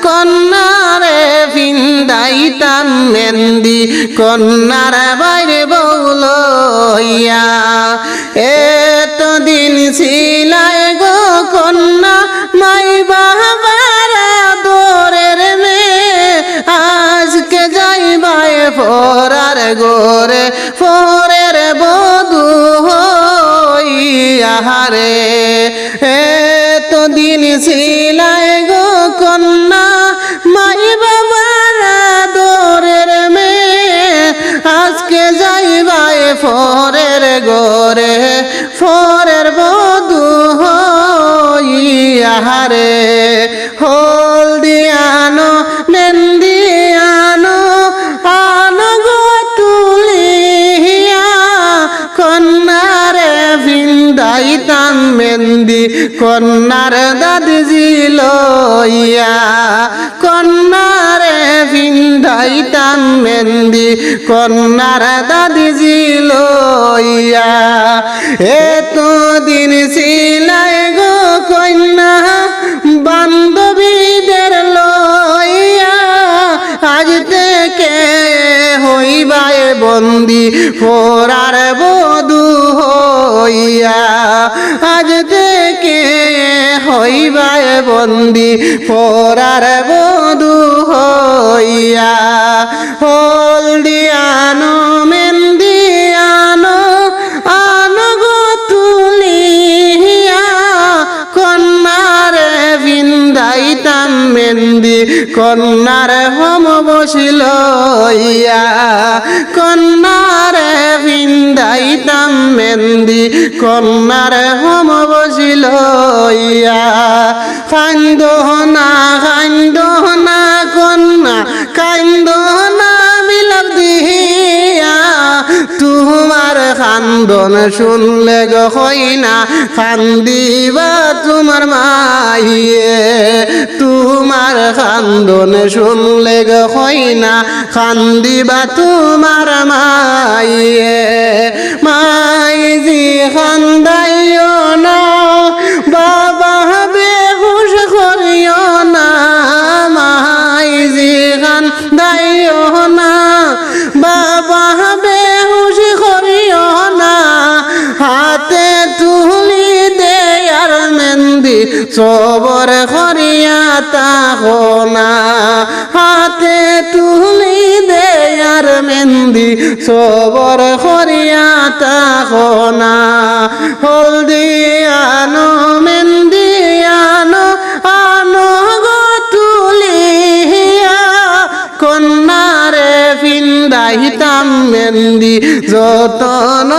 কন্যারে ভিন্দাইতাম মেহেন্দি কন্যার বাইরে বউলইয়া এতদিন ছিলাই গো কন্যা মাই বাবার আদরের মেয়ে আজকে যাইবাই ফরার গোরে ফরের বধূ হইয়া রে এতদিন ছিলাই গো কন্যা মাই বাবার আদরের মেয়ে আজকে যাইবাই ফরের গোরে ফরের বধূ হইয়া রে হলদি আনো মেহেন্দি আনো আনো গো তুলিয়া কন্যারে ভিন্দাইতাম মেহেন্দি কন্যার দাদিজি লইয়া কন্যারে ভিন্দাইতাম মেহেন্দি কন্যার দাদিজি লইয়া এতদিন ছিলাই গো কন্যা বান্ধবীদের লইয়া আজ থেকে হইবাই বন্দি ফরার বধূ হইয়া আজ থেকে হইবাই বন্দি ফরার বধূ হইয়া হলদি আনো মেহেন্দি আনো আনো গো তুলিয়া কন্যারে ভিন্দাইতাম মেহেন্দি কন্যার হোম বসিল কন্যারে ভিন্দাইতাম মেহেন্দি কন্যার হোম বসিল কান্দ না কন্যা কান্দ না বিলাপ দিয়া তোমার কান্দন শুনলে গো হইনা কান্দিবা তোমার মাইয়ে তোমার কান্দন শুনলে গো হইনা কান্দিবা তোমার মাইয়ে মাইজি কান্দাইও না বাবা বেহুশ করিও না মাইজি কান্দাইও না বাবা বেহুশ করিও না হাতে তুলি দে আর মেহেন্দি সবর করিয়া তাকো না হাতে তুলি দে আর মেহেন্দি সবর করিয়া তাকো না হলদি আনো মেহেন্দি আনো আনো গো তুলিয়া কন্যারে ভিন্দাইতাম মেহেন্দি যতন